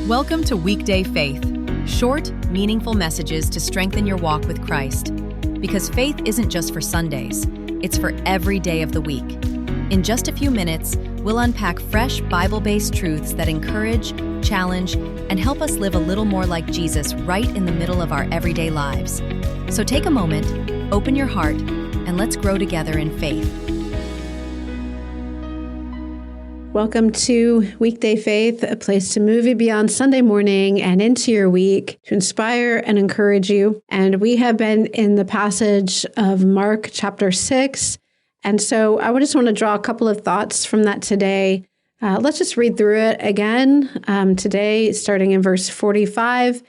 Welcome to Weekday Faith, short, meaningful messages to strengthen your walk with Christ. Because faith isn't just for Sundays, it's for every day of the week. In just a few minutes, we'll unpack fresh Bible-based truths that encourage, challenge, and help us live a little more like Jesus right in the middle of our everyday lives. So take a moment, open your heart, and let's grow together in faith. Welcome to Weekday Faith, a place to move you beyond Sunday morning and into your week to inspire and encourage you. And we have been in the passage of Mark chapter 6. And so I just want to draw a couple of thoughts from that today. Let's just read through it again. Today, starting in verse 45,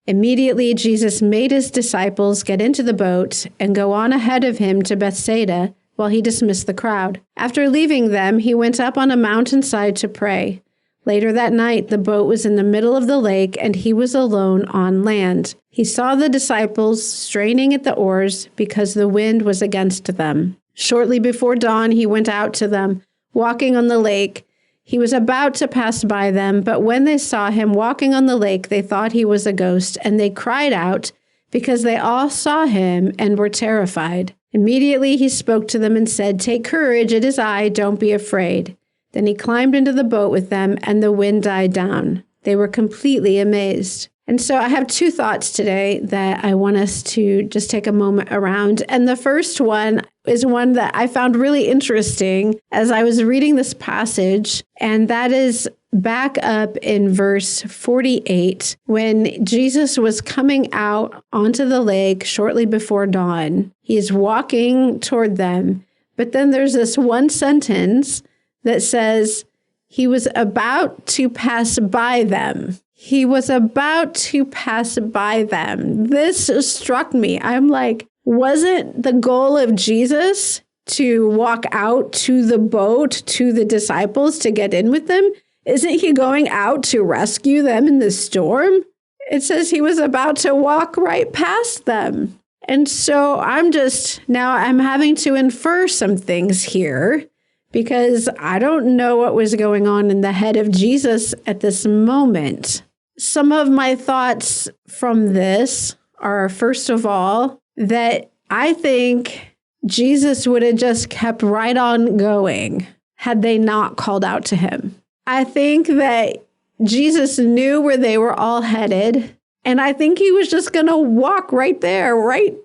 immediately Jesus made his disciples get into the boat and go on ahead of him to Bethsaida, while he dismissed the crowd. After leaving them, he went up on a mountainside to pray. Later that night, the boat was in the middle of the lake, and he was alone on land. He saw the disciples straining at the oars because the wind was against them. Shortly before dawn, he went out to them, walking on the lake. He was about to pass by them, but when they saw him walking on the lake, they thought he was a ghost, and they cried out because they all saw him and were terrified. Immediately he spoke to them and said, "Take courage, it is I, don't be afraid." Then he climbed into the boat with them, and the wind died down. They were completely amazed. And so I have two thoughts today that I want us to just take a moment around. And the first one is one that I found really interesting as I was reading this passage, and that is back up in verse 48, when Jesus was coming out onto the lake shortly before dawn. He is walking toward them, but then there's this one sentence that says he was about to pass by them. He was about to pass by them. This struck me. I'm like, wasn't the goal of Jesus to walk out to the boat, to the disciples, to get in with them? Isn't he going out to rescue them in the storm? It says he was about to walk right past them. And so I'm having to infer some things here because I don't know what was going on in the head of Jesus at this moment. Some of my thoughts from this are, first of all, that I think Jesus would have just kept right on going had they not called out to him. I think that Jesus knew where they were all headed, and I think he was just going to walk right there, right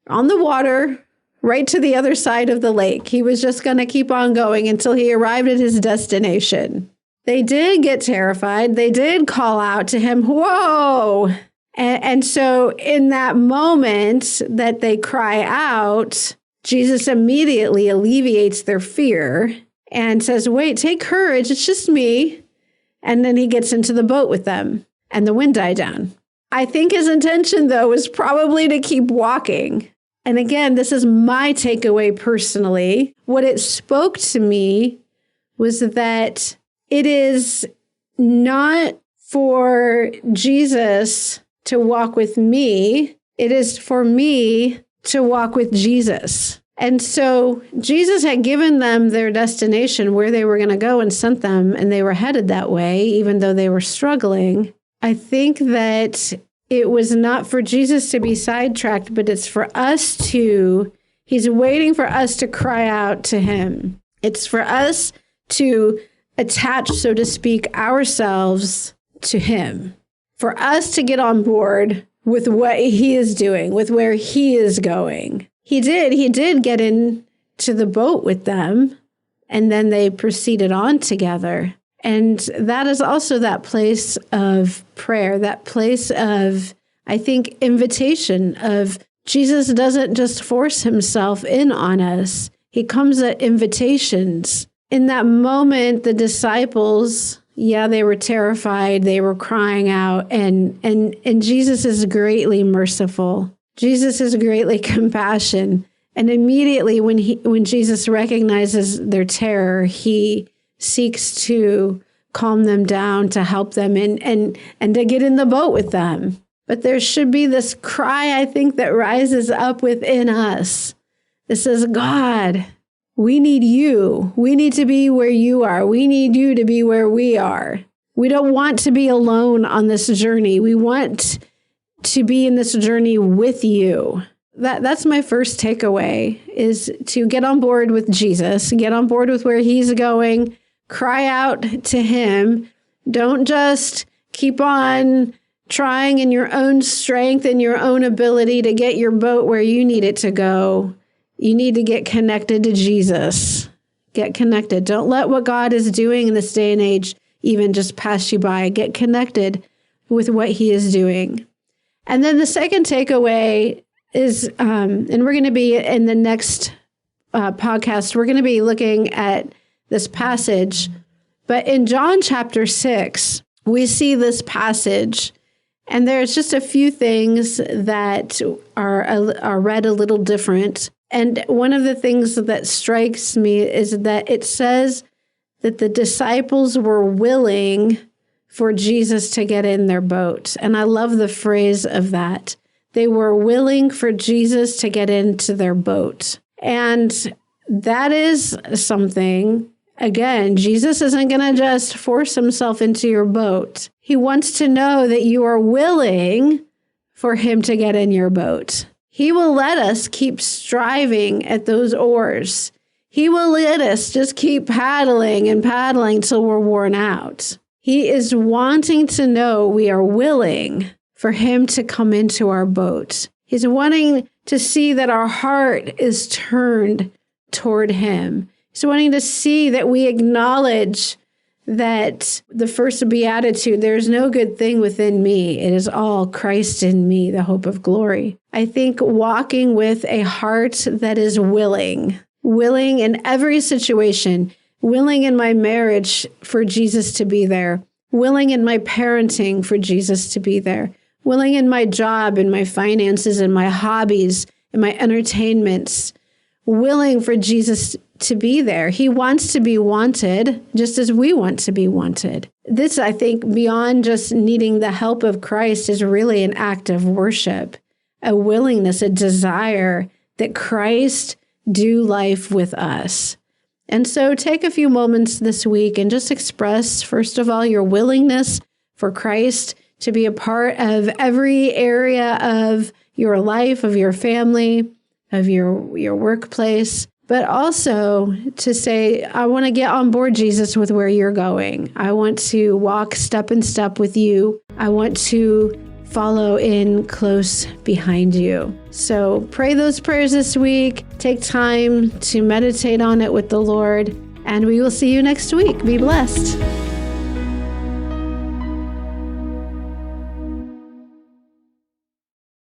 on the water, right to the other side of the lake. He was just going to keep on going until he arrived at his destination. They did get terrified. They did call out to him, "Whoa!" And so in that moment that they cry out, Jesus immediately alleviates their fear and says, "Wait, take courage, it's just me." And then he gets into the boat with them, and the wind died down. I think his intention, though, was probably to keep walking. And again, this is my takeaway personally. What it spoke to me was that it is not for Jesus to walk with me. It is for me to walk with Jesus. And so Jesus had given them their destination, where they were going to go, and sent them, and they were headed that way, even though they were struggling. I think that it was not for Jesus to be sidetracked, but it's for us he's waiting for us to cry out to him. It's for us to attach, so to speak, ourselves to him, for us to get on board with what he is doing, with where he is going. He did get into the boat with them, and then they proceeded on together. And that is also that place of prayer, that place of, I think, invitation of Jesus doesn't just force himself in on us. He comes at invitations. In that moment, the disciples, they were terrified. They were crying out, and Jesus is greatly merciful. Jesus is greatly compassionate. And immediately when Jesus recognizes their terror, he seeks to calm them down, to help them and to get in the boat with them. But there should be this cry, I think, that rises up within us. That says, "God, we need you. We need to be where you are. We need you to be where we are." We don't want to be alone on this journey. We want to be in this journey with you. That's my first takeaway, is to get on board with Jesus, get on board with where he's going, cry out to him. Don't just keep on trying in your own strength and your own ability to get your boat where you need it to go. You need to get connected to Jesus. Get connected. Don't let what God is doing in this day and age even just pass you by. Get connected with what he is doing. And then the second takeaway is, and we're going to be in the next podcast, we're going to be looking at this passage. But in John chapter 6, we see this passage, and there's just a few things that are read a little different. And one of the things that strikes me is that it says that the disciples were willing for Jesus to get in their boat. And I love the phrase of that. They were willing for Jesus to get into their boat. And that is something, again, Jesus isn't going to just force himself into your boat. He wants to know that you are willing for him to get in your boat. He will let us keep striving at those oars. He will let us just keep paddling and paddling till we're worn out. He is wanting to know we are willing for him to come into our boat. He's wanting to see that our heart is turned toward him. He's wanting to see that we acknowledge that the first beatitude, there's no good thing within me. It is all Christ in me, the hope of glory. I think walking with a heart that is willing in every situation, willing in my marriage for Jesus to be there, willing in my parenting for Jesus to be there, willing in my job, in my finances, in my hobbies, in my entertainments, willing for Jesus to be there. He wants to be wanted, just as we want to be wanted. This, I think, beyond just needing the help of Christ, is really an act of worship, a willingness, a desire that Christ do life with us. And so take a few moments this week and just express, first of all, your willingness for Christ to be a part of every area of your life, of your family, of your workplace, but also to say, I want to get on board, Jesus, with where you're going. I want to walk step in step with you. I want to follow in close behind you. So pray those prayers this week. Take time to meditate on it with the Lord, and we will see you next week. Be blessed.